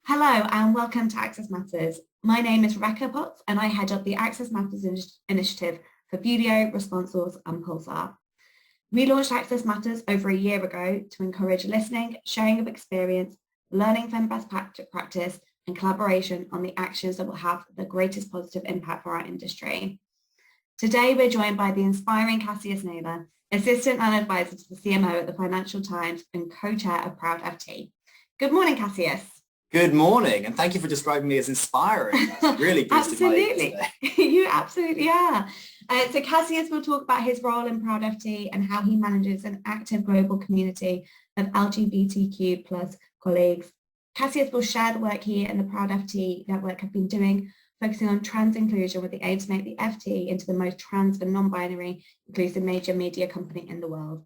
Hello and welcome to Access Matters. My name is Rebecca Potts and I head up the Access Matters initiative for Video, Responsource and Pulsar. We launched Access Matters over a year ago to encourage listening, sharing of experience, learning from best practice and collaboration on the actions that will have the greatest positive impact for our industry. Today we're joined by the inspiring Cassius Naylor, Assistant and Advisor to the CMO at the Financial Times and co-chair of Proud FT. Good morning, Cassius. Good morning, and thank you for describing me as inspiring. That's really boosted my Absolutely. You absolutely are. So Cassius will talk about his role in Proud FT and how he manages an active global community of LGBTQ plus colleagues. Cassius will share the work he and the Proud FT network have been doing, focusing on trans inclusion with the aim to make the FT into the most trans and non-binary inclusive major media company in the world.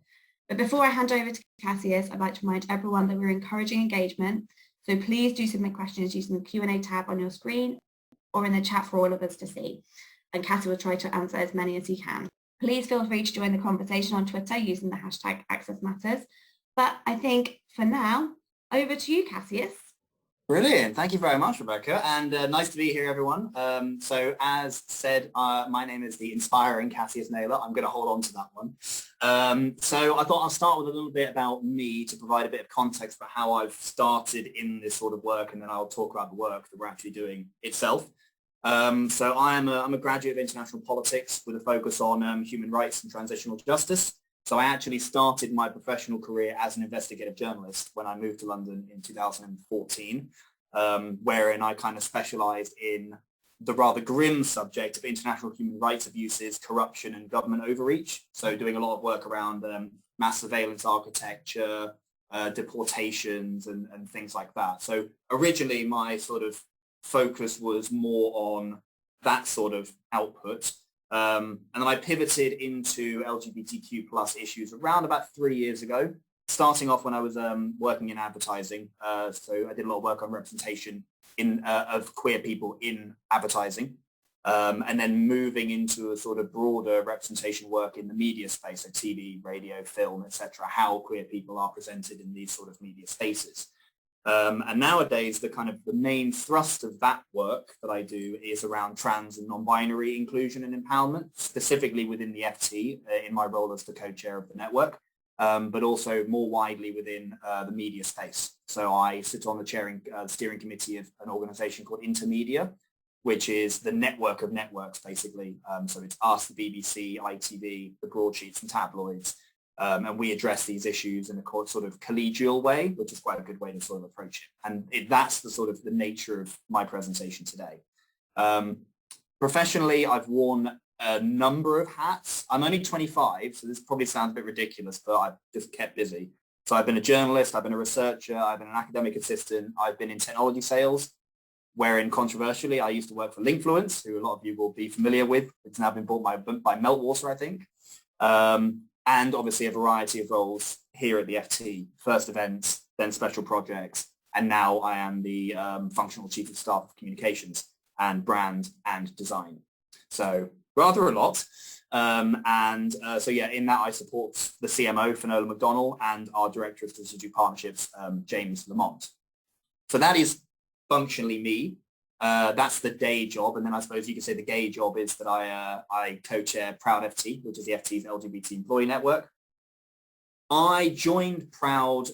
But before I hand over to Cassius, I'd like to remind everyone that we're encouraging engagement. So please do submit questions using the Q&A tab on your screen or in the chat for all of us to see. And Cassie will try to answer as many as he can. Please feel free to join the conversation on Twitter using the hashtag #AccessMatters. But I think for now, over to you, Cassius. Brilliant. Thank you very much, Rebecca. And nice to be here, everyone. So as said, my name is the inspiring Cassius Naylor. I'm going to hold on to that one. So I thought I'll start with a little bit about me to provide a bit of context for how I've started in this sort of work, and then I'll talk about the work that we're actually doing itself. So I'm a graduate of international politics with a focus on human rights and transitional justice. So I actually started my professional career as an investigative journalist when I moved to London in 2014, wherein I kind of specialized in the rather grim subject of international human rights abuses, corruption and government overreach. So doing a lot of work around mass surveillance architecture, deportations and things like that. So originally my sort of focus was more on that sort of output. And then I pivoted into LGBTQ plus issues around about 3 years ago, starting off when I was working in advertising. So I did a lot of work on representation of queer people in advertising, and then moving into a sort of broader representation work in the media space, so TV, radio, film, etc., how queer people are presented in these sort of media spaces. And nowadays, the main thrust of that work that I do is around trans and non-binary inclusion and empowerment, specifically within the FT in my role as the co-chair of the network, but also more widely within the media space. So I sit on the steering committee of an organization called Intermedia, which is the network of networks, basically. So it's us, the BBC, ITV, the broadsheets and tabloids. And we address these issues in a sort of collegial way, which is quite a good way to sort of approach it. And that's the sort of the nature of my presentation today. Professionally, I've worn a number of hats. I'm only 25, so this probably sounds a bit ridiculous, but I've just kept busy. So I've been a journalist, I've been a researcher, I've been an academic assistant, I've been in technology sales, wherein controversially, I used to work for Linkfluence, who a lot of you will be familiar with. It's now been bought by Meltwater, I think. And obviously a variety of roles here at the FT, first events, then special projects, and now I am the functional chief of staff of communications and brand and design. So rather a lot. So yeah, in that I support the CMO, Finola McDonnell, and our director of strategic partnerships, James Lamont. So that is functionally me. That's the day job, and then I suppose you could say the gay job is that I co-chair Proud FT, which is the FT's LGBT employee network. I joined Proud.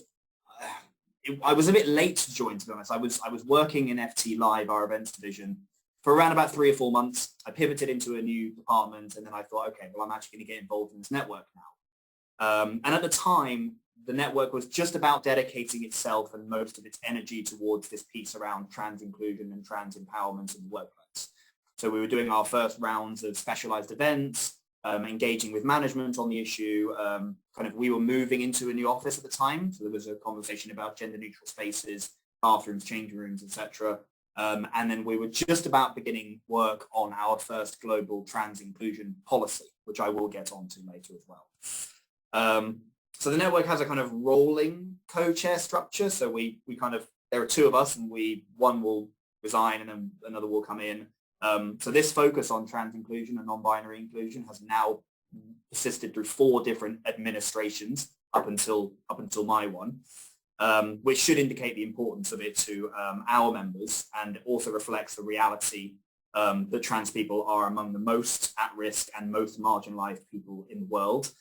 I was a bit late to join, to be honest. I was working in FT Live, our events division, for around about 3 or 4 months. I pivoted into a new department, and then I thought, okay, well, I'm actually going to get involved in this network now. And at the time, the network was just about dedicating itself and most of its energy towards this piece around trans inclusion and trans empowerment in the workplace. So we were doing our first rounds of specialized events, engaging with management on the issue. We were moving into a new office at the time. So there was a conversation about gender neutral spaces, bathrooms, changing rooms, etc. And then we were just about beginning work on our first global trans inclusion policy, which I will get onto later as well. So the network has a kind of rolling co-chair structure. So there are 2 of us, and one will resign and then another will come in. So this focus on trans inclusion and non-binary inclusion has now persisted through 4 different administrations up until my one. which should indicate the importance of it to our members, and also reflects the reality that trans people are among the most at risk and most marginalized people in the world.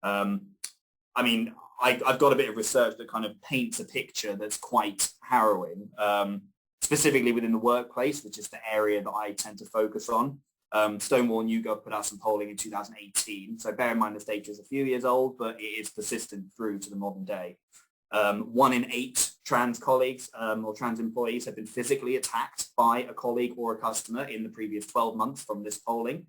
I mean, I've got a bit of research that kind of paints a picture that's quite harrowing, specifically within the workplace, which is the area that I tend to focus on. Stonewall and YouGov put out some polling in 2018, so bear in mind this data is a few years old, but it is persistent through to the modern day. 1 in 8 trans colleagues or trans employees have been physically attacked by a colleague or a customer in the previous 12 months from this polling.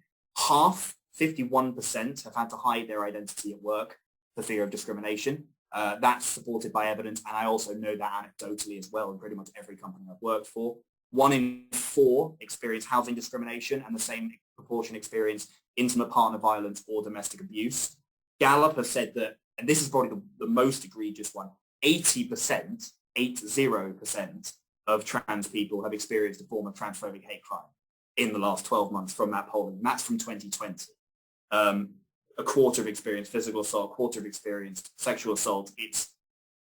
Half, 51%, have had to hide their identity at work for fear of discrimination. That's supported by evidence, and I also know that anecdotally as well in pretty much every company I've worked for. 1 in 4 experience housing discrimination, and the same proportion experience intimate partner violence or domestic abuse. Gallup has said that, and this is probably the most egregious one, 80%, 80% of trans people have experienced a form of transphobic hate crime in the last 12 months from that polling. And that's from 2020. A quarter have experienced physical assault, a quarter have experienced sexual assault. It's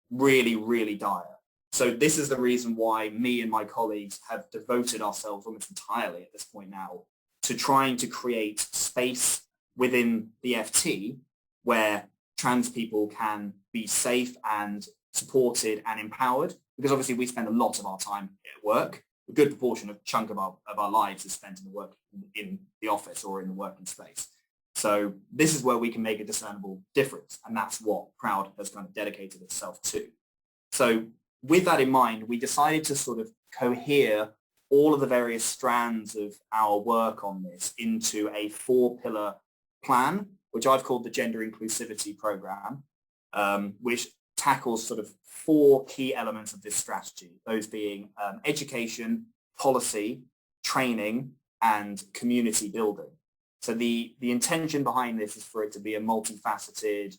really, really dire. So this is the reason why me and my colleagues have devoted ourselves almost entirely at this point now to trying to create space within the FT where trans people can be safe and supported and empowered, because obviously we spend a lot of our time at work. A good proportion of chunk of our lives is spent in the office or in the working space. So this is where we can make a discernible difference, and that's what Proud has kind of dedicated itself to. So with that in mind, we decided to sort of cohere all of the various strands of our work on this into a 4-pillar plan, which I've called the Gender Inclusivity Program, which tackles sort of 4 key elements of this strategy, those being education, policy, training, and community building. So the intention behind this is for it to be a multifaceted,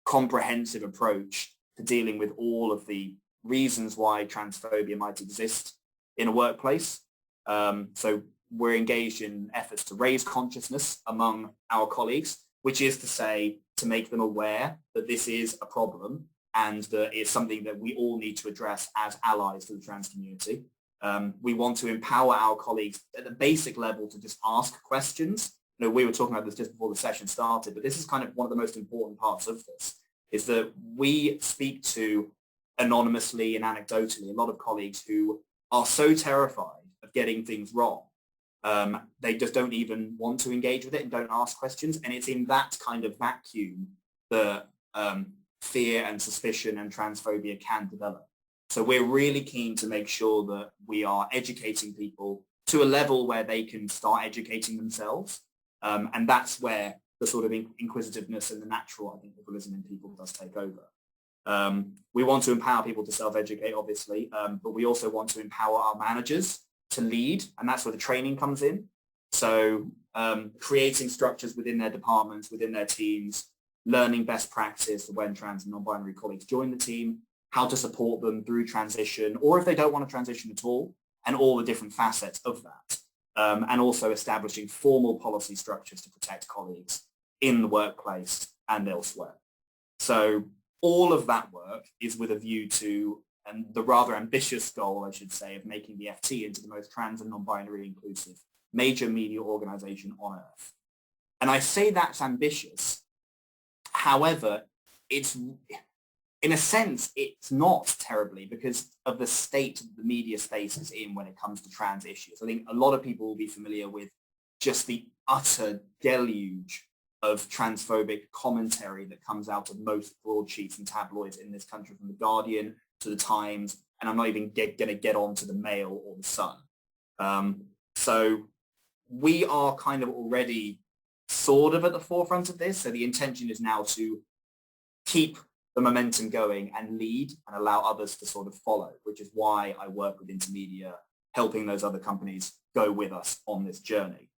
comprehensive approach to dealing with all of the reasons why transphobia might exist in a workplace. So we're engaged in efforts to raise consciousness among our colleagues, which is to say to make them aware that this is a problem and that it's something that we all need to address as allies to the trans community. We want to empower our colleagues at the basic level to just ask questions. You know, we were talking about this just before the session started, but this is kind of one of the most important parts of this, is that we speak to anonymously and anecdotally a lot of colleagues who are so terrified of getting things wrong. They just don't even want to engage with it and don't ask questions. And it's in that kind of vacuum that fear and suspicion and transphobia can develop. So we're really keen to make sure that we are educating people to a level where they can start educating themselves. And that's where the sort of inquisitiveness and the natural, I think, liberalism in people does take over. We want to empower people to self-educate, obviously, but we also want to empower our managers to lead, and that's where the training comes in. So creating structures within their departments, within their teams, learning best practice for when trans and non-binary colleagues join the team, how to support them through transition, or if they don't want to transition at all, and all the different facets of that. And also establishing formal policy structures to protect colleagues in the workplace and elsewhere. So all of that work is with a view to, and the rather ambitious goal, I should say, of making the FT into the most trans and non-binary inclusive major media organization on earth. And I say that's ambitious. However, it's, in a sense, it's not terribly because of the state the media space is in when it comes to trans issues. I think a lot of people will be familiar with just the utter deluge of transphobic commentary that comes out of most broadsheets and tabloids in this country, from The Guardian to The Times, and I'm not even going to get on to the Mail or the Sun. So we are kind of already sort of at the forefront of this. So the intention is now to keep the momentum going and lead and allow others to sort of follow, which is why I work with Intermedia, helping those other companies go with us on this journey.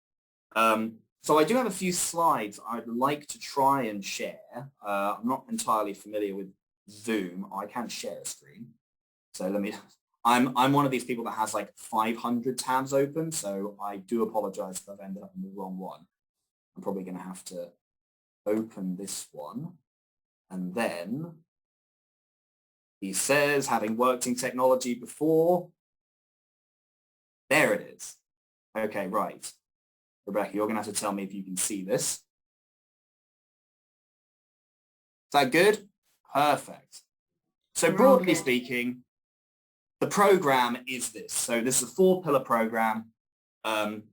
So I do have a few slides I'd like to try and share. I'm not entirely familiar with Zoom. I can share a screen. So let me, I'm one of these people that has like 500 tabs open, so I do apologize if I've ended up in the wrong one. I'm probably going to have to open this one and then He says, having worked in technology before. There it is. Okay, right. Rebecca, you're going to have to tell me if you can see this. Is that good? Perfect. So broadly speaking, the program is this. So this is a 4-pillar program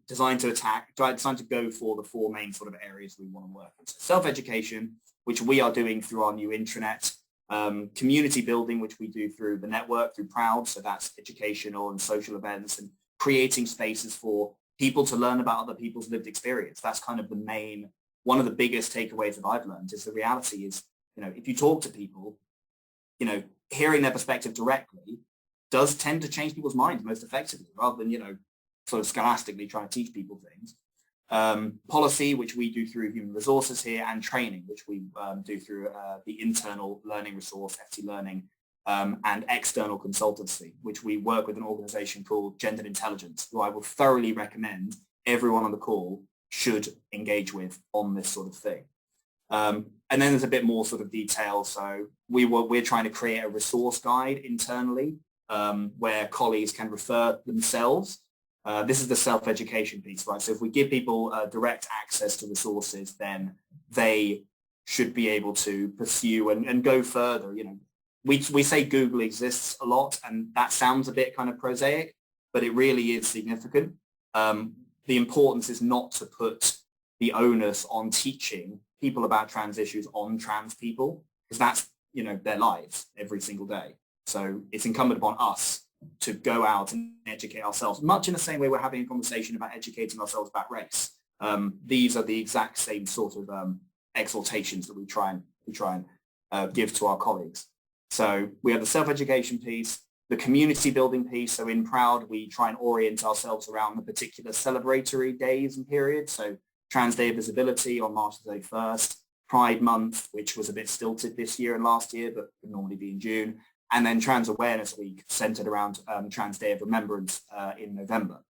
designed to go for the 4 main sort of areas we want to work in. So self-education, which we are doing through our new intranet, community building, which we do through the network, through Proud. So that's educational and social events and creating spaces for people to learn about other people's lived experience. That's kind of one of the biggest takeaways that I've learned is the reality is, if you talk to people, hearing their perspective directly does tend to change people's minds most effectively rather than, sort of scholastically trying to teach people things. Policy, which we do through human resources here, and training, which we do through the internal learning resource, FT Learning, and external consultancy, which we work with an organization called Gendered Intelligence, who I will thoroughly recommend everyone on the call should engage with on this sort of thing. And then there's a bit more sort of detail. So we're trying to create a resource guide internally where colleagues can refer themselves. This is the self-education piece, right? So if we give people direct access to resources, then they should be able to pursue and go further. We say Google exists a lot, and that sounds a bit kind of prosaic, but it really is significant. The importance is not to put the onus on teaching people about trans issues on trans people, because that's, their lives every single day. So it's incumbent upon us to go out and educate ourselves, much in the same way we're having a conversation about educating ourselves about race. These are the exact same sort of exhortations that we try and give to our colleagues. So we have the self-education piece, the community building piece. So in Proud, we try and orient ourselves around the particular celebratory days and periods. So Trans Day of Visibility on March 31st, Pride Month, which was a bit stilted this year and last year, but would normally be in June. And then Trans Awareness Week, centered around Trans Day of Remembrance in November.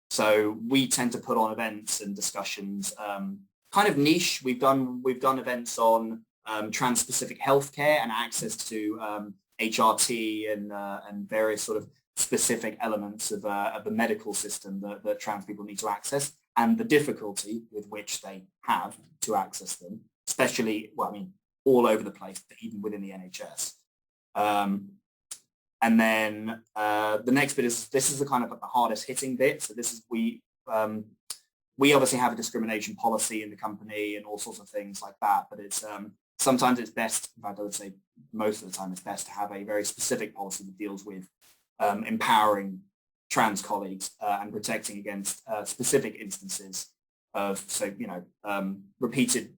So we tend to put on events and discussions, kind of niche. We've done events on trans-specific healthcare and access to HRT and various sort of specific elements of the medical system that trans people need to access, and the difficulty with which they have to access them, especially, all over the place, even within the NHS. And then the next bit is, this is the kind of the hardest hitting bit. So this is, we obviously have a discrimination policy in the company and all sorts of things like that, but it's sometimes it's best, in fact I would say most of the time it's best to have a very specific policy that deals with empowering trans colleagues and protecting against specific instances of, repeated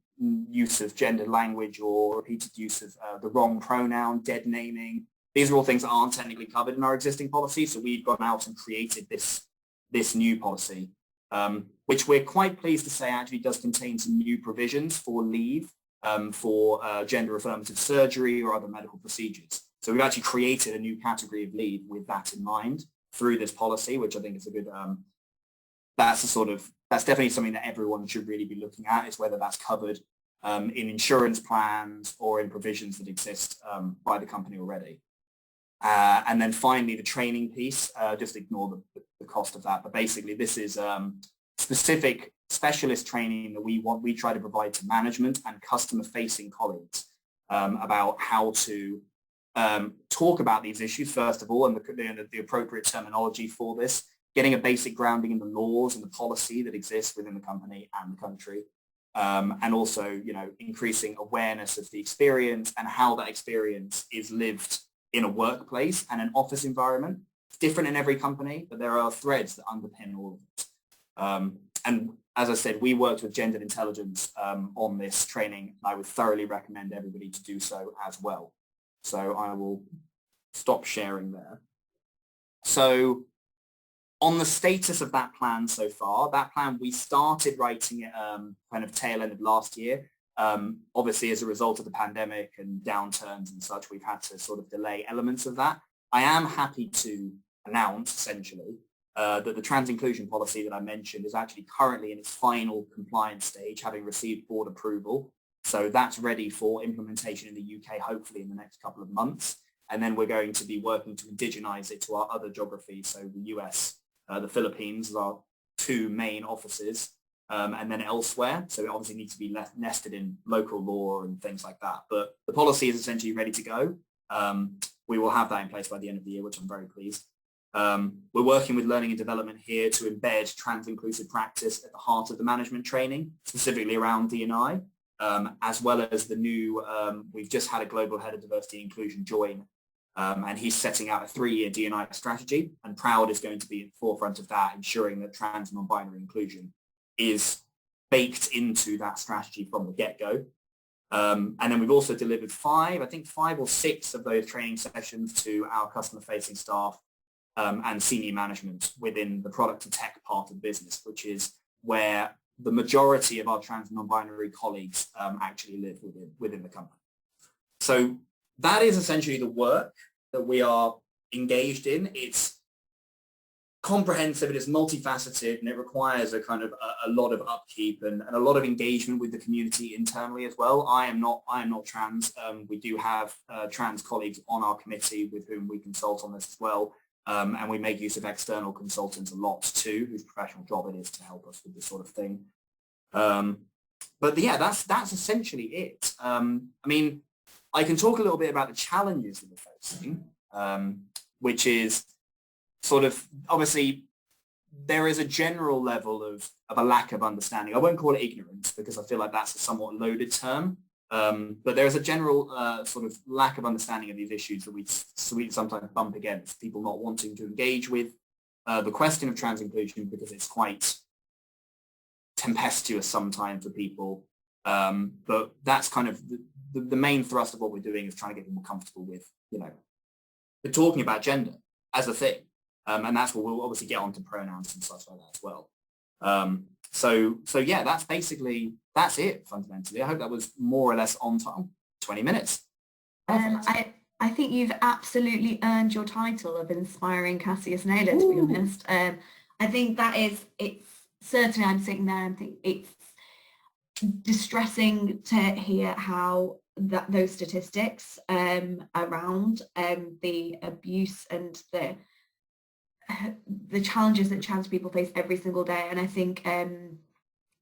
use of gendered language or repeated use of the wrong pronoun, dead naming. These are all things that aren't technically covered in our existing policy. So we've gone out and created this new policy, which we're quite pleased to say actually does contain some new provisions for leave for gender affirmative surgery or other medical procedures. So we've actually created a new category of leave with that in mind through this policy, which I think is a good, that's definitely something that everyone should really be looking at, is whether that's covered in insurance plans or in provisions that exist by the company already. And then finally, the training piece, just ignore the cost of that. But basically, this is specific specialist training that we try to provide to management and customer-facing colleagues about how to talk about these issues, first of all, and the appropriate terminology for this, getting a basic grounding in the laws and the policy that exists within the company and the country, and also, increasing awareness of the experience and how that experience is lived in a workplace and an office environment. It's different in every company, but there are threads that underpin all of it. And as I said, we worked with Gendered Intelligence on this training, and I would thoroughly recommend everybody to do so as well. So I will stop sharing there. So on the status of that plan so far, that plan, we started writing it kind of tail end of last year. Obviously, as a result of the pandemic and downturns and such, we've had to sort of delay elements of that. I am happy to announce, essentially, that the trans inclusion policy that I mentioned is actually currently in its final compliance stage, having received board approval So that's ready for implementation in the UK, hopefully in the next couple of months. And then we're going to be working to indigenize it to our other geographies. So the US, the Philippines are our two main offices, and then elsewhere. So it obviously needs to be nested in local law and things like that. But the policy is essentially ready to go. We will have that in place by the end of the year, which I'm very pleased. We're working with learning and development here to embed trans-inclusive practice at the heart of the management training, specifically around D&I, as well as the new, we've just had a global head of diversity and inclusion join, and he's setting out a 3-year D&I strategy, and Proud is going to be at the forefront of that, ensuring that trans and non-binary inclusion is baked into that strategy from the get-go. And then we've also delivered 5 or 6 of those training sessions to our customer-facing staff and senior management within the product and tech part of the business, which is where the majority of our trans and non-binary colleagues actually live within the company. So that is essentially the work that we are engaged in. It's comprehensive, it is multifaceted, and it requires a kind of a lot of upkeep and a lot of engagement with the community internally as well. I am not trans. We do have trans colleagues on our committee with whom we consult on this as well. And we make use of external consultants a lot too, whose professional job it is to help us with this sort of thing. But yeah, that's essentially it. I mean, I can talk a little bit about the challenges that we're facing, which is sort of, obviously, there is a general level of a lack of understanding. I won't call it ignorance because I feel like that's a somewhat loaded term. But there is a general sort of lack of understanding of these issues that we sometimes bump against, people not wanting to engage with the question of trans inclusion because it's quite tempestuous sometimes for people. But that's kind of the main thrust of what we're doing is trying to get people comfortable with, we're talking about gender as a thing. And that's what we'll obviously get onto pronouns and such like that as well. So yeah, that's it fundamentally. I hope that was more or less on time. 20 minutes. I think you've absolutely earned your title of inspiring Cassius Naylor, to be honest. I think it's certainly, I'm sitting there and think it's distressing to hear how those statistics around the abuse and the challenges that trans people face every single day. And I think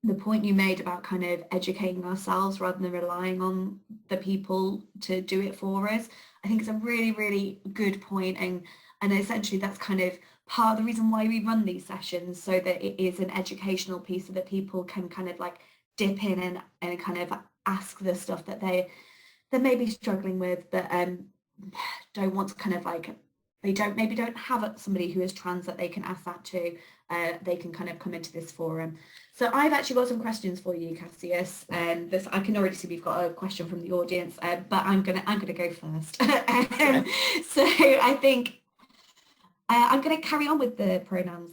the point you made about kind of educating ourselves rather than relying on the people to do it for us, I think it's a really, really good point. And essentially that's kind of part of the reason why we run these sessions, so that it is an educational piece so that people can kind of like dip in and kind of ask the stuff that they may be struggling with, but don't want to kind of like, they maybe don't have somebody who is trans that they can ask that to. They can kind of come into this forum. So I've actually got some questions for you, Cassius. I can already see we've got a question from the audience, but I'm gonna go first. So I think I'm gonna carry on with the pronouns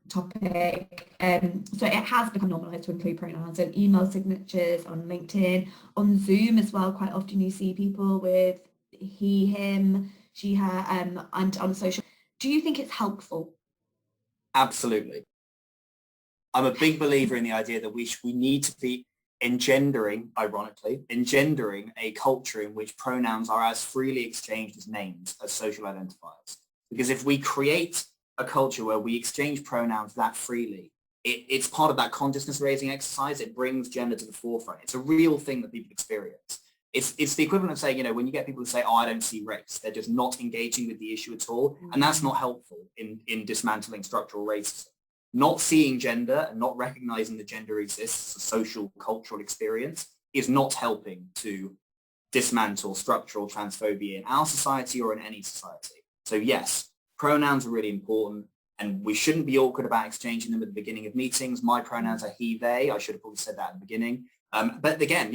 topic. So it has become normalized to include pronouns in email signatures, on LinkedIn, on Zoom as well. Quite often you see people with he, him, she, her, and on social. Do you think it's helpful? Absolutely. I'm a big believer in the idea that we need to be engendering a culture in which pronouns are as freely exchanged as names, as social identifiers. Because if we create a culture where we exchange pronouns that freely, it's part of that consciousness raising exercise. It brings gender to the forefront. It's a real thing that people experience. It's the equivalent of saying, when you get people to say, oh, I don't see race, they're just not engaging with the issue at all. And that's not helpful in dismantling structural racism. Not seeing gender and not recognizing that gender exists as a social, cultural experience is not helping to dismantle structural transphobia in our society or in any society. So yes, pronouns are really important, and we shouldn't be awkward about exchanging them at the beginning of meetings. My pronouns are he, they. I should have probably said that at the beginning. But again,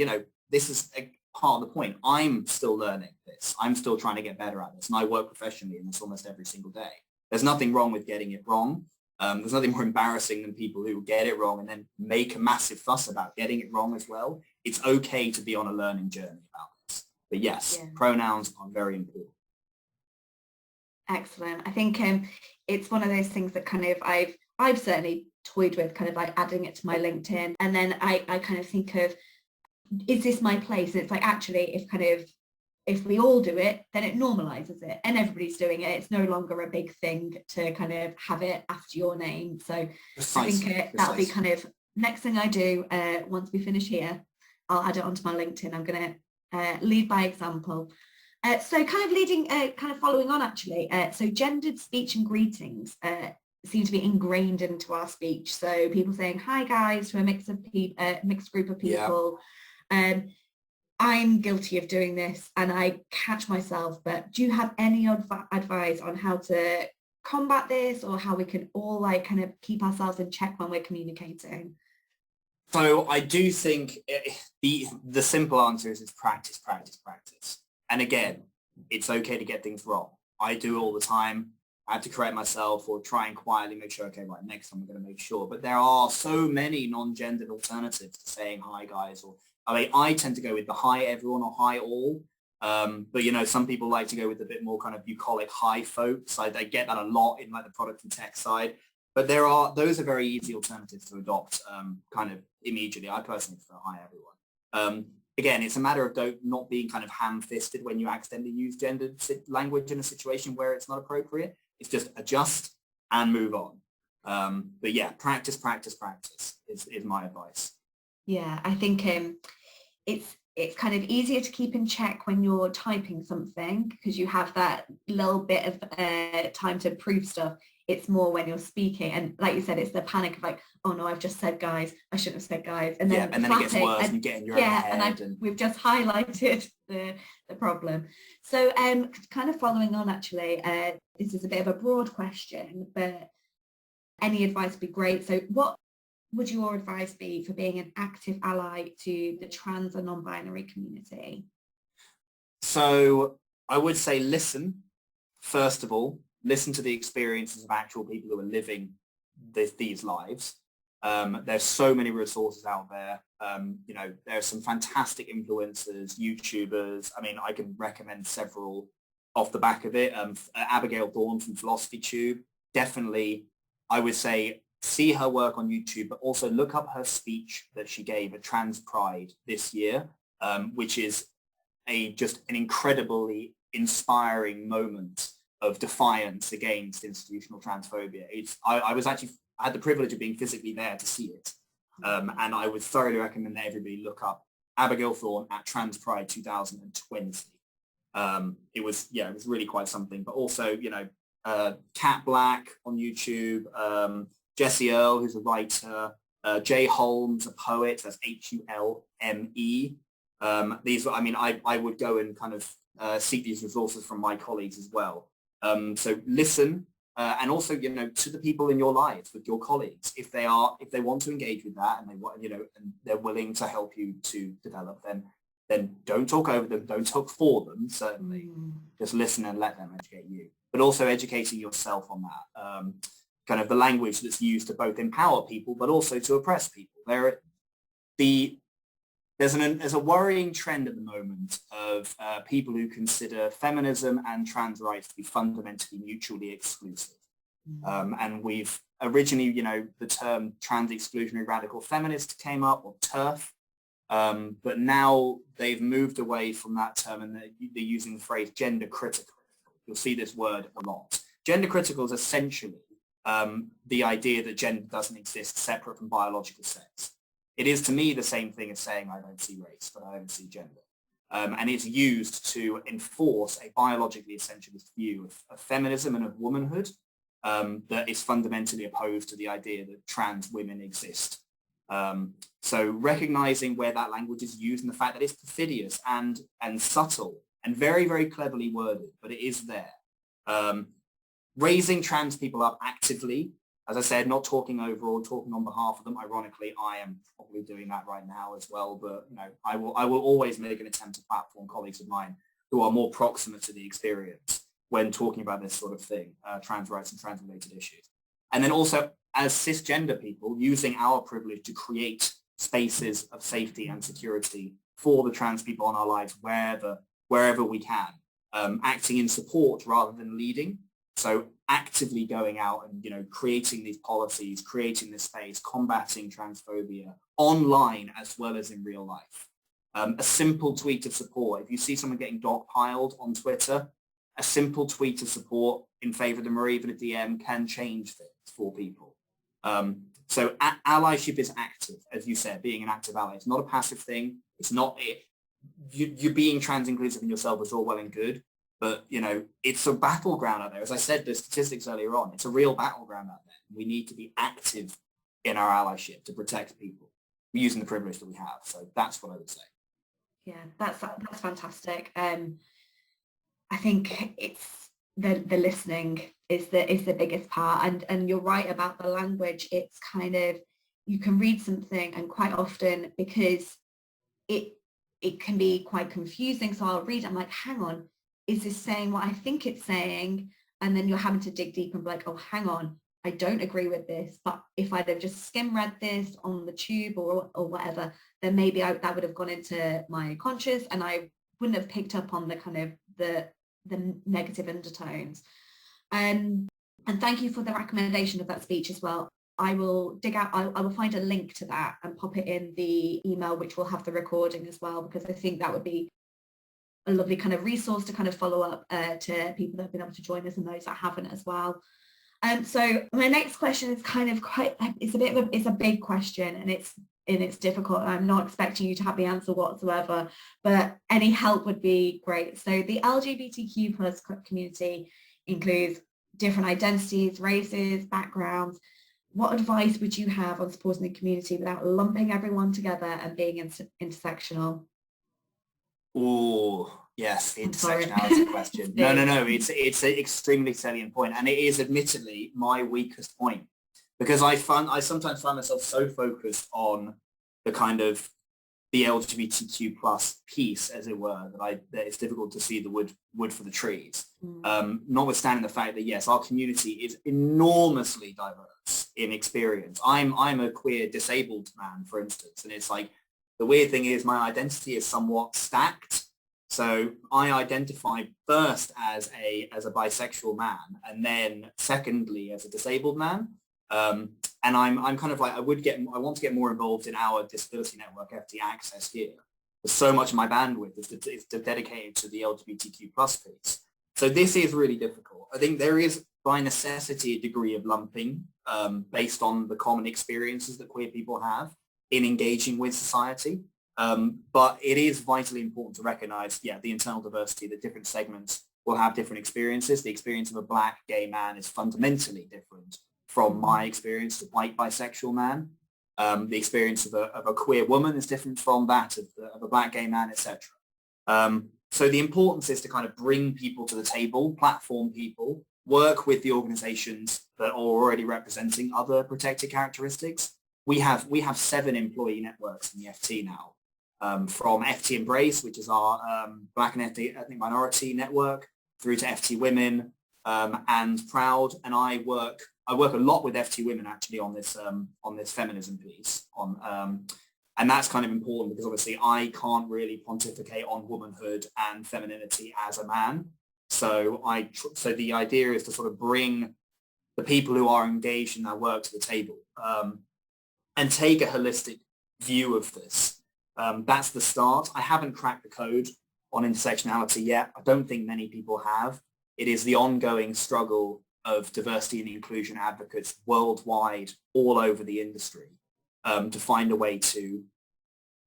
this is part of the point. I'm still learning this. I'm still trying to get better at this, and I work professionally in this almost every single day. There's nothing wrong with getting it wrong. There's nothing more embarrassing than people who get it wrong and then make a massive fuss about getting it wrong as well. It's okay to be on a learning journey about this. But yes, pronouns are very important. Excellent. I think it's one of those things that kind of I've certainly toyed with, kind of like adding it to my LinkedIn, and then I kind of think of is this my place? And it's like, actually, if we all do it, then it normalizes it and everybody's doing it. It's no longer a big thing to kind of have it after your name. So Precisely, I think that'll be kind of next thing I do once we finish here. I'll add it onto my LinkedIn. I'm going to lead by example. So kind of following on actually. So gendered speech and greetings seem to be ingrained into our speech. So people saying hi guys to a mixed group of people. Yeah. I'm guilty of doing this and I catch myself, but do you have any advice on how to combat this, or how we can all like kind of keep ourselves in check when we're communicating? So I do think the simple answer is practice, practice, practice. And again, it's okay to get things wrong. I do all the time. I have to correct myself or try and quietly make sure, okay, right, next time I'm going to make sure. But there are so many non-gendered alternatives to saying hi guys, or I mean, I tend to go with the hi everyone or hi all. But you know, some people like to go with a bit more kind of bucolic hi folks. I get that a lot in like the product and tech side. But those are very easy alternatives to adopt kind of immediately. I personally prefer hi everyone. Again, it's a matter of not being kind of ham-fisted when you accidentally use gendered language in a situation where it's not appropriate. It's just adjust and move on. But yeah, practice, practice, practice is my advice. Yeah, I think it's kind of easier to keep in check when you're typing something because you have that little bit of time to prove stuff. It's more when you're speaking, and like you said, it's the panic of like, oh no, I've just said guys, I shouldn't have said guys, and then it gets worse and you get in your own head. We've just highlighted the problem. So kind of following on actually, this is a bit of a broad question, but any advice would be great. So what would your advice be for being an active ally to the trans and non-binary community? So I would say listen, first of all. Listen to the experiences of actual people who are living these lives. There's so many resources out there. You know, there are some fantastic influencers, YouTubers. I mean, I can recommend several off the back of it. Abigail Thorne from Philosophy Tube. Definitely, I would say, see her work on YouTube, but also look up her speech that she gave at Trans Pride this year, which is just an incredibly inspiring moment of defiance against institutional transphobia. I had the privilege of being physically there to see it. And I would thoroughly recommend that everybody look up Abigail Thorne at Trans Pride 2020. It was really quite something, but also, you know, Kat Black on YouTube, Jessie Earle, who's a writer, Jay Holmes, a poet, that's Hulme. I would go and kind of seek these resources from my colleagues as well. So listen, and also, you know, to the people in your lives, with your colleagues, if they want to engage with that and they want, you know, and they're willing to help you to develop, then don't talk over them, don't talk for them, certainly. Just listen and let them educate you. But also educating yourself on that, kind of the language that's used to both empower people, but also to oppress people. There's a worrying trend at the moment of people who consider feminism and trans rights to be fundamentally mutually exclusive. And we've originally, you know, the term trans exclusionary radical feminist came up, or TERF, but now they've moved away from that term and they're using the phrase gender critical. You'll see this word a lot. Gender critical is essentially the idea that gender doesn't exist separate from biological sex. It is to me the same thing as saying I don't see race, but I don't see gender. And it's used to enforce a biologically essentialist view of feminism and of womanhood that is fundamentally opposed to the idea that trans women exist. So recognizing where that language is used and the fact that it's perfidious and subtle and very, very cleverly worded, but it is there. Raising trans people up actively, as I said, not talking over or talking on behalf of them. Ironically, I am probably doing that right now as well. But you know, I will always make an attempt to platform colleagues of mine who are more proximate to the experience when talking about this sort of thing, trans rights and trans-related issues. And then also, as cisgender people, using our privilege to create spaces of safety and security for the trans people in our lives wherever we can, acting in support rather than leading. So actively going out and, you know, creating these policies, creating this space, combating transphobia online as well as in real life. A simple tweet of support. If you see someone getting dogpiled on Twitter, a simple tweet of support in favor of them or even a DM can change things for people. So allyship is active, as you said, being an active ally. It's not a passive thing. It's not it. You're being trans-inclusive in yourself is all well and good, but it's a battleground out there. As I said, the statistics earlier on, it's a real battleground out there. We need to be active in our allyship to protect people using the privilege that we have. So that's what I would say. Yeah, that's fantastic. I think it's the listening is the biggest part, and you're right about the language. It's kind of, you can read something and quite often, because it can be quite confusing. So I'll read it, I'm like, hang on, is this saying what I think it's saying? And then you're having to dig deep and be like, oh, hang on, I don't agree with this. But if I'd have just skim read this on the tube or whatever, then maybe that would have gone into my conscious and I wouldn't have picked up on the kind of the negative undertones. And thank you for the recommendation of that speech as well. I will dig out, I will find a link to that and pop it in the email, which will have the recording as well, because I think that would be a lovely kind of resource to kind of follow up to people that have been able to join us and those that haven't as well. So my next question is kind of it's a big question, and it's difficult. I'm not expecting you to have the answer whatsoever, but any help would be great. So the LGBTQ plus community includes different identities, races, backgrounds. What advice would you have on supporting the community without lumping everyone together and being intersectional? Oh, yes, the intersectionality question. No, it's an extremely salient point, and it is admittedly my weakest point, because I sometimes find myself so focused on the kind of the LGBTQ plus piece, as it were, that it's difficult to see the wood for the trees. Notwithstanding the fact that, yes, our community is enormously diverse in experience. I'm a queer disabled man, for instance, and it's like, the weird thing is my identity is somewhat stacked. So I identify first as a bisexual man, and then secondly as a disabled man. And I'm kind of like, I want to get more involved in our disability network, FT Access here. But so much of my bandwidth is dedicated to the LGBTQ plus piece. So this is really difficult. I think there is by necessity a degree of lumping based on the common experiences that queer people have in engaging with society. But it is vitally important to recognize, the internal diversity, that different segments will have different experiences. The experience of a black gay man is fundamentally different from my experience as a white bisexual man. The experience of a queer woman is different from that of a black gay man, etc. So the importance is to kind of bring people to the table, platform people, work with the organizations that are already representing other protected characteristics. We have 7 employee networks in the FT now, from FT Embrace, which is our Black and ethnic minority network, through to FT Women and Proud. And I work a lot with FT Women actually on this feminism piece. And that's kind of important because obviously I can't really pontificate on womanhood and femininity as a man. So the idea is to sort of bring the people who are engaged in that work to the table. And take a holistic view of this. That's the start. I haven't cracked the code on intersectionality yet. I don't think many people have. It is the ongoing struggle of diversity and inclusion advocates worldwide, all over the industry, to find a way to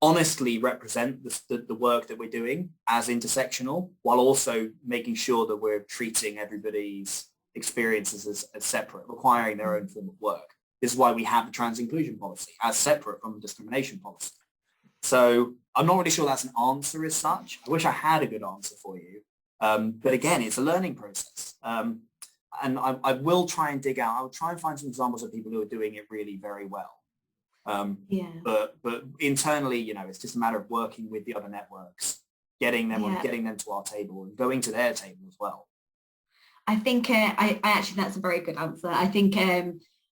honestly represent the work that we're doing as intersectional, while also making sure that we're treating everybody's experiences as separate, requiring their own form of work. This is why we have the trans inclusion policy as separate from the discrimination policy. So I'm not really sure that's an answer as such. I wish I had a good answer for you. But again, it's a learning process. And I will try and dig out, I'll try and find some examples of people who are doing it really very well. But internally, it's just a matter of working with the other networks, getting them to our table and going to their table as well. I think I actually, that's a very good answer. I think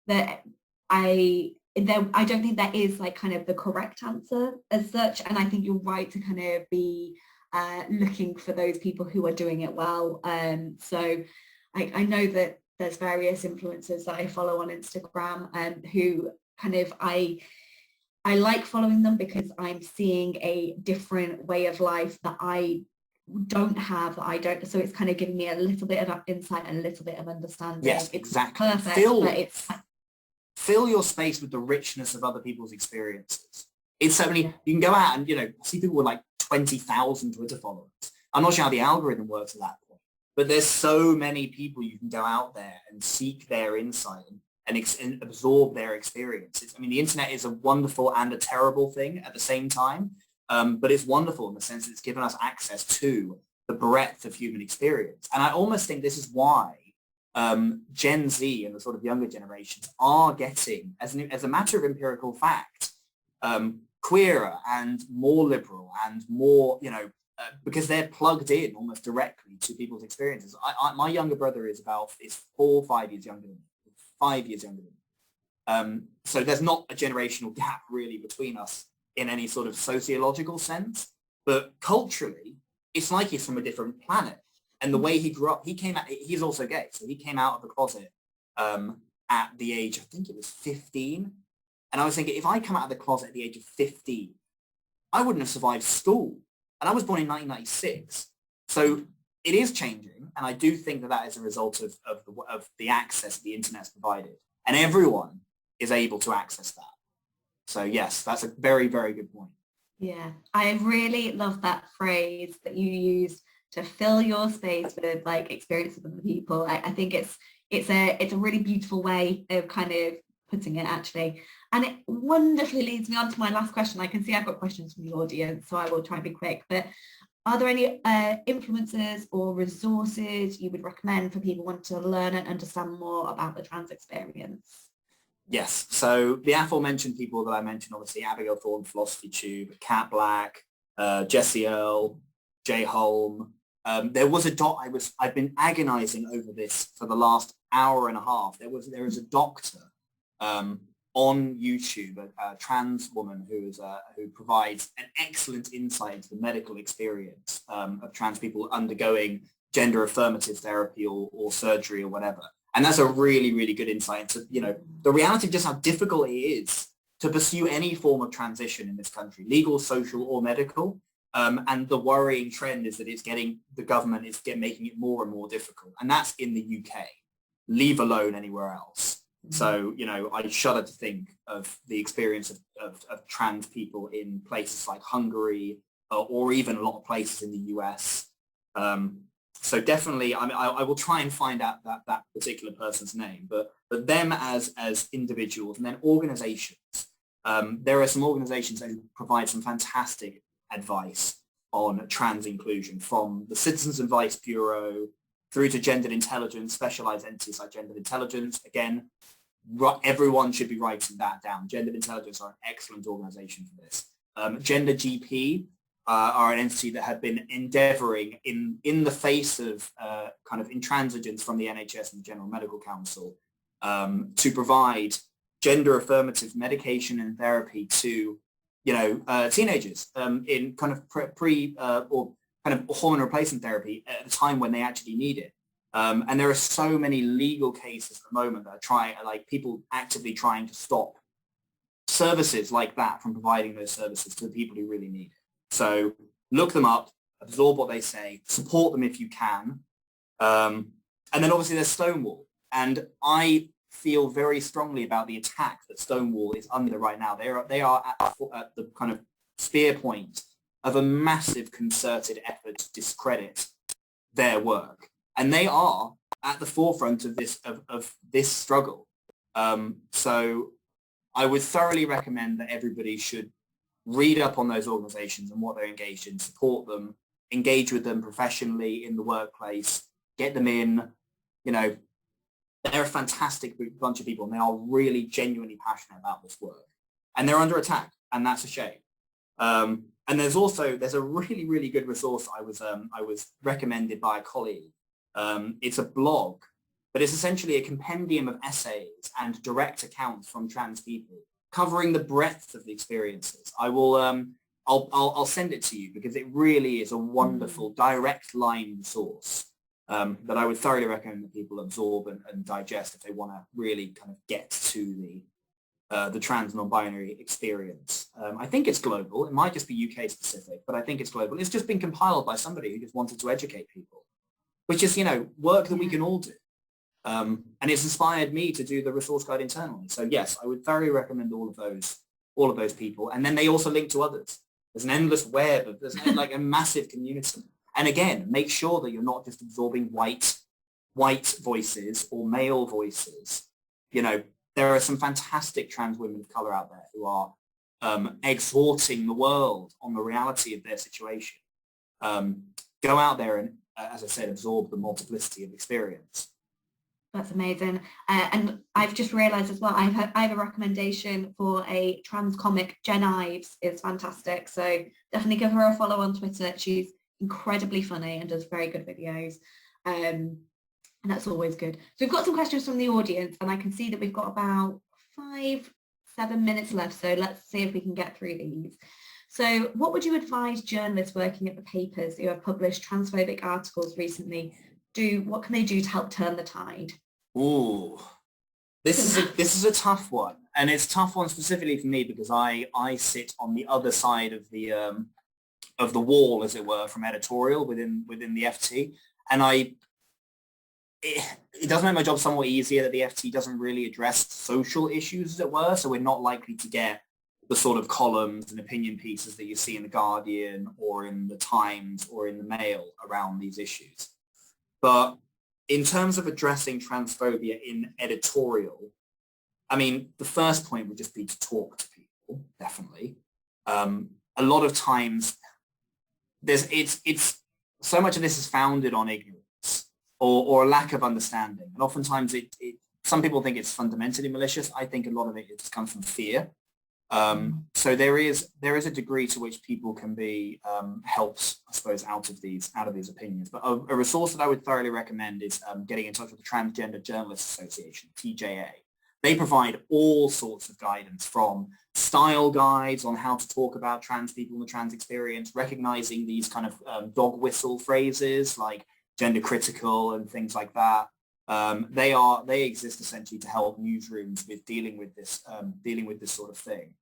that I don't think that is like kind of the correct answer as such, and I think you're right to kind of be looking for those people who are doing it well. So I know that there's various influencers that I follow on Instagram who kind of I like following them because I'm seeing a different way of life that I don't have, so it's kind of giving me a little bit of insight and a little bit of understanding. Yes, it's exactly. perfect, but it's fill your space with the richness of other people's experiences. It's so many, you can go out and, see people with like 20,000 Twitter followers. I'm not sure how the algorithm works at that point, but there's so many people you can go out there and seek their insight and absorb their experiences. I mean, the internet is a wonderful and a terrible thing at the same time, but it's wonderful in the sense that it's given us access to the breadth of human experience. And I almost think this is why Gen Z and the sort of younger generations are getting, as a matter of empirical fact, queerer and more liberal and more, because they're plugged in almost directly to people's experiences. My younger brother is 4 or 5 years younger than me, 5 years younger than me. So there's not a generational gap really between us in any sort of sociological sense, but culturally, it's like he's from a different planet. And the way he grew up, he's also gay. So he came out of the closet at the age, I think it was 15. And I was thinking, if I come out of the closet at the age of 15, I wouldn't have survived school. And I was born in 1996. So it is changing. And I do think that is a result of the access the internet's provided. And everyone is able to access that. So yes, that's a very, very good point. Yeah, I really love that phrase that you used, to fill your space with like experience with other people. I think it's a really beautiful way of kind of putting it, actually. And it wonderfully leads me on to my last question. I can see I've got questions from the audience, so I will try and be quick. But are there any influencers or resources you would recommend for people wanting to learn and understand more about the trans experience? Yes. So the aforementioned people that I mentioned, obviously Abigail Thorne, Philosophy Tube, Kat Black, Jessie Earl, Jay Holm. There was I've been agonizing over this for the last hour and a half. There is a doctor on YouTube, a trans woman who provides an excellent insight into the medical experience of trans people undergoing gender affirmative therapy or surgery or whatever. And that's a really, really good insight into, the reality of just how difficult it is to pursue any form of transition in this country, legal, social, or medical. And the worrying trend is that the government is making it more and more difficult. And that's in the UK, leave alone anywhere else. So, I shudder to think of the experience of trans people in places like Hungary or even a lot of places in the US. So definitely, I will try and find out that particular person's name, but them as individuals, and then organizations. There are some organizations that provide some fantastic advice on trans inclusion, from the Citizens Advice Bureau through to gendered intelligence, specialized entities like gendered intelligence. Again, everyone should be writing that down. Gendered intelligence are an excellent organization for this. Gender GP are an entity that have been endeavoring in the face of kind of intransigence from the NHS and the General Medical Council to provide gender affirmative medication and therapy to teenagers in kind of pre or kind of hormone replacement therapy at a time when they actually need it. And there are so many legal cases at the moment that are people actively trying to stop services like that from providing those services to the people who really need it. So look them up, absorb what they say, support them if you can. And then obviously there's Stonewall. And I feel very strongly about the attack that Stonewall is under right now. They are at the kind of spear point of a massive concerted effort to discredit their work. And they are at the forefront of this struggle. So I would thoroughly recommend that everybody should read up on those organizations and what they're engaged in, support them, engage with them professionally in the workplace, get them in. They're a fantastic bunch of people, and they are really genuinely passionate about this work. And they're under attack, and that's a shame. And there's a really, really good resource I was recommended by a colleague. It's a blog, but it's essentially a compendium of essays and direct accounts from trans people, covering the breadth of the experiences. I'll send it to you because it really is a wonderful direct line resource that I would thoroughly recommend that people absorb and digest if they want to really kind of get to the trans non-binary experience. I think it's global. It might just be UK specific, but I think it's global. It's just been compiled by somebody who just wanted to educate people, which is, work that we can all do. And it's inspired me to do the resource guide internally. So yes, I would thoroughly recommend all of those people. And then they also link to others. There's an endless web of, there's like a massive community. And again, make sure that you're not just absorbing white voices or male voices. There are some fantastic trans women of color out there who are exhorting the world on the reality of their situation. Go out there and, as I said, absorb the multiplicity of experience. That's amazing. And I've just realised as well, I have a recommendation for a trans comic. Jen Ives is fantastic. So definitely give her a follow on Twitter. She's incredibly funny and does very good videos. And that's always good. So we've got some questions from the audience, and I can see that we've got about 5-7 minutes left. So let's see if we can get through these. So what would you advise journalists working at the papers who have published transphobic articles recently do? What can they do to help turn the tide? Ooh, this is a tough one, and it's a tough one specifically for me because I sit on the other side of the wall, as it were, from editorial within the FT, and it does make my job somewhat easier that the FT doesn't really address social issues, as it were, so we're not likely to get the sort of columns and opinion pieces that you see in The Guardian or in The Times or in the Mail around these issues. But in terms of addressing transphobia in editorial, I mean, the first point would just be to talk to people, definitely. A lot of times, it's so much of this is founded on ignorance or a lack of understanding. And oftentimes, some people think it's fundamentally malicious. I think a lot of it just comes from fear. So there is a degree to which people can be helped, I suppose, out of these opinions. But a resource that I would thoroughly recommend is getting in touch with the Transgender Journalists Association, TJA. They provide all sorts of guidance, from style guides on how to talk about trans people and the trans experience, recognizing these kind of dog whistle phrases like gender critical and things like that. They exist essentially to help newsrooms with dealing with this sort of thing.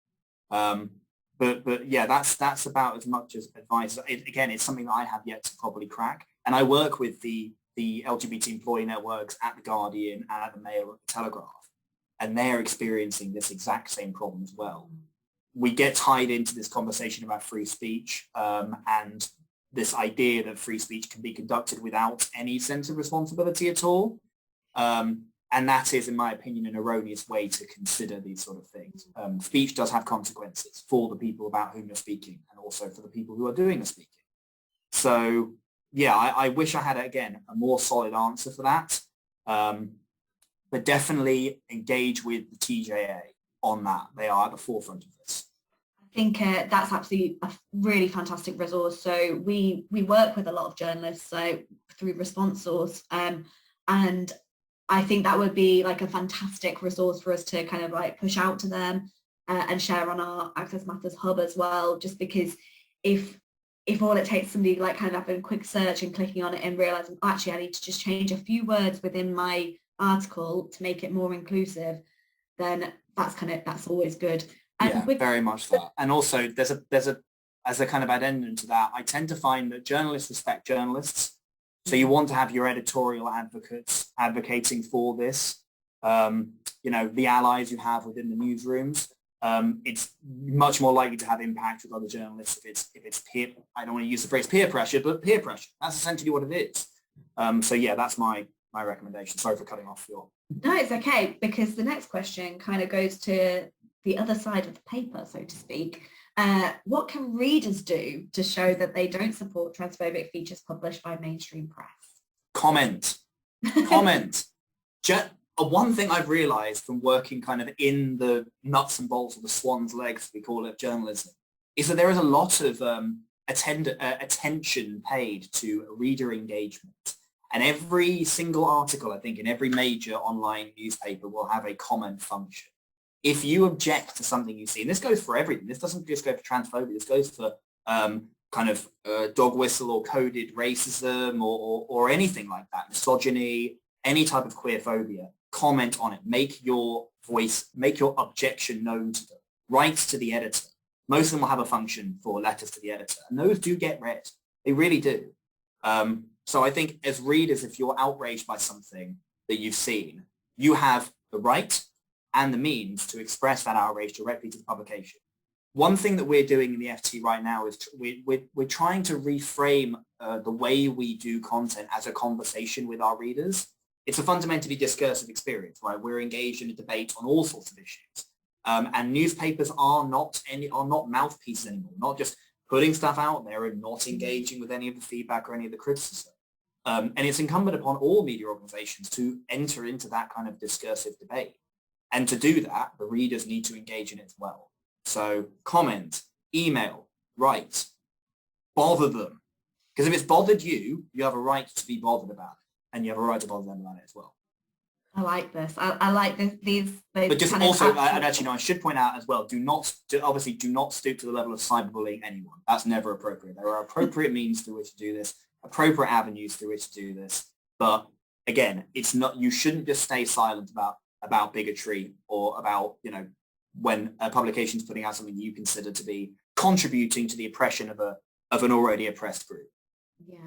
But yeah, that's about as much as advice. Again, it's something that I have yet to probably crack. And I work with the LGBT employee networks at The Guardian and at the Mail and the Telegraph, and they're experiencing this exact same problem as well. We get tied into this conversation about free speech and this idea that free speech can be conducted without any sense of responsibility at all. And that is, in my opinion, an erroneous way to consider these sort of things. Speech does have consequences for the people about whom you're speaking and also for the people who are doing the speaking. So, yeah, I wish I had, again, a more solid answer for that. But definitely engage with the TJA on that. They are at the forefront of this. I think that's absolutely a really fantastic resource. So we work with a lot of journalists through Response Source, and I think that would be like a fantastic resource for us to kind of like push out to them and share on our Access Matters hub as well, just because if all it takes somebody like kind of having a quick search and clicking on it and realizing, oh, actually I need to just change a few words within my article to make it more inclusive, then that's always good. And yeah, very much that. And also there's a as a kind of addendum to that, I tend to find that journalists respect journalists. So you want to have your editorial advocates advocating for this. The allies you have within the newsrooms. It's much more likely to have impact with other journalists if it's peer. I don't want to use the phrase peer pressure, but peer pressure. That's essentially what it is. So yeah, that's my recommendation. Sorry for cutting off your. No, it's okay, because the next question kind of goes to the other side of the paper, so to speak. What can readers do to show that they don't support transphobic features published by mainstream press? Comment. One thing I've realized from working kind of in the nuts and bolts of the swan's legs, we call it, journalism, is that there is a lot of attention paid to reader engagement. And every single article, I think, in every major online newspaper will have a comment function. If you object to something you see, and this goes for everything, this doesn't just go for transphobia, this goes for dog whistle or coded racism or anything like that, misogyny, any type of queerphobia, comment on it. Make your voice, make your objection known to them, write to the editor. Most of them will have a function for letters to the editor, and those do get read. They really do. So I think as readers, if you're outraged by something that you've seen, you have the right and the means to express that outrage directly to the publication. One thing that we're doing in the FT right now is we're trying to reframe the way we do content as a conversation with our readers. It's a fundamentally discursive experience, right? We're engaged in a debate on all sorts of issues. And newspapers are not mouthpieces anymore, not just putting stuff out there and not engaging with any of the feedback or any of the criticism. And it's incumbent upon all media organizations to enter into that kind of discursive debate. And to do that, the readers need to engage in it as well. So comment, email, write, bother them. Because if it's bothered you, you have a right to be bothered about it. And you have a right to bother them about it as well. I like this. I like these. But just also, and actually, no, I should point out as well, obviously do not stoop to the level of cyberbullying anyone. That's never appropriate. There are appropriate means through which to do this, appropriate avenues through which to do this. But again, it's not, you shouldn't just stay silent about bigotry or about, when a publication is putting out something you consider to be contributing to the oppression of an already oppressed group. Yeah,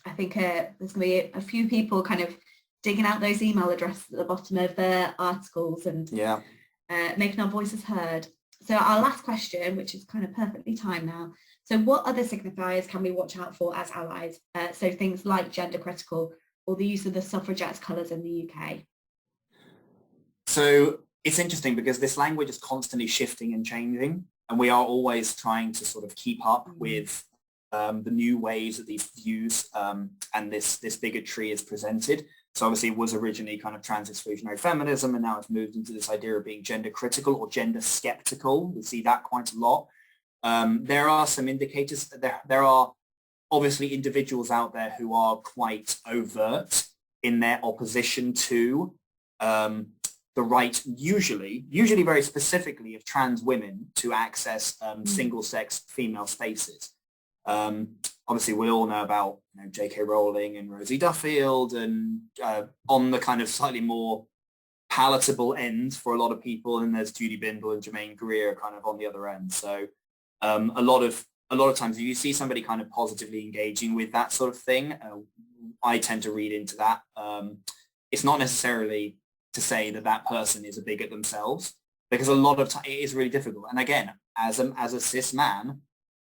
I think there's going to be a few people kind of digging out those email addresses at the bottom of their articles and making our voices heard. So our last question, which is kind of perfectly timed now. So what other signifiers can we watch out for as allies? So things like gender critical or the use of the suffragettes colours in the UK. So it's interesting because this language is constantly shifting and changing, and we are always trying to sort of keep up with the new ways that these views and this bigotry is presented. So obviously it was originally kind of trans-exclusionary feminism, and now it's moved into this idea of being gender critical or gender skeptical. We see that quite a lot. There are some indicators. There are obviously individuals out there who are quite overt in their opposition to the right, usually very specifically, of trans women to access single-sex female spaces. Obviously, we all know about J.K. Rowling and Rosie Duffield, and on the kind of slightly more palatable end for a lot of people, and there's Judy Bindel and Jermaine Greer kind of on the other end. So a lot of times, if you see somebody kind of positively engaging with that sort of thing, I tend to read into that. It's not necessarily to say that that person is a bigot themselves, because a lot of time it is really difficult. And again, as a cis man,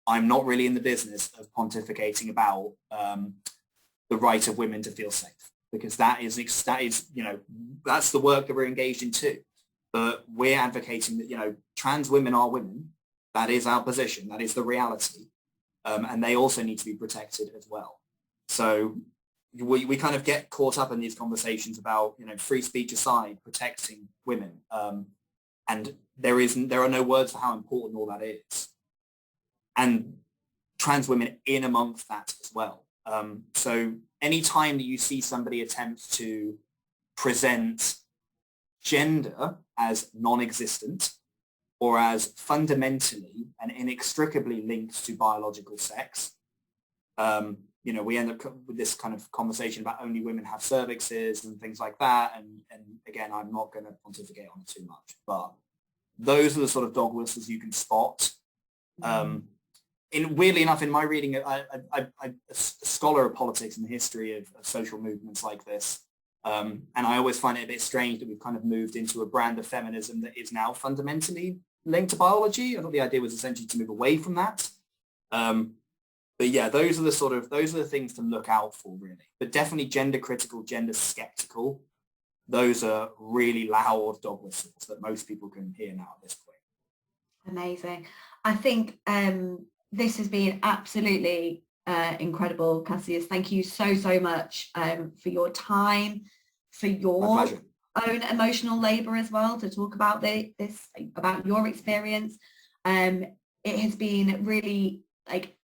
I'm not really in the business of pontificating about the right of women to feel safe, because that is that's the work that we're engaged in too. But we're advocating that trans women are women. That is our position. That is the reality, and they also need to be protected as well. So we kind of get caught up in these conversations about free speech aside, protecting women, and there are no words for how important all that is. And trans women in amongst that as well. So any time that you see somebody attempt to present gender as non-existent or as fundamentally and inextricably linked to biological sex, we end up with this kind of conversation about only women have cervixes and things like that. And again, I'm not going to pontificate on it too much, but those are the sort of dog whistles you can spot. Weirdly enough, in my reading, I'm a scholar of politics and the history of social movements like this. And I always find it a bit strange that we've kind of moved into a brand of feminism that is now fundamentally linked to biology. I thought the idea was essentially to move away from that. But yeah, those are the things to look out for, really. But definitely gender critical, gender skeptical. Those are really loud dog whistles that most people can hear now at this point. Amazing. I think this has been absolutely incredible, Cassius. Thank you so much for your time, for your own emotional labour as well, to talk about about your experience. It has been really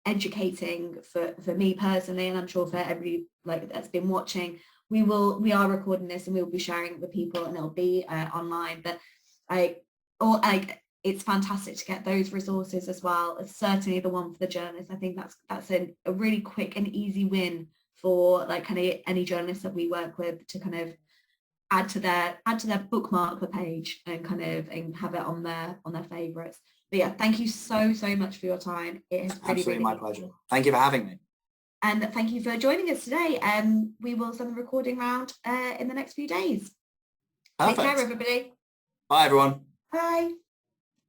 educating for me personally, and I'm sure for everybody that's been watching. We are recording this and we'll be sharing it with people, and it'll be online. But it's fantastic to get those resources as well. It's certainly the one for the journalists. I think that's a really quick and easy win for kind of any journalists that we work with to kind of add to their bookmark the page and kind of and have it on their favorites. But yeah, thank you so much for your time. It has really, Absolutely really my pleasure. Thank you for having me. And thank you for joining us today. We will send the recording round in the next few days. Perfect. Take care, everybody. Bye, everyone. Bye.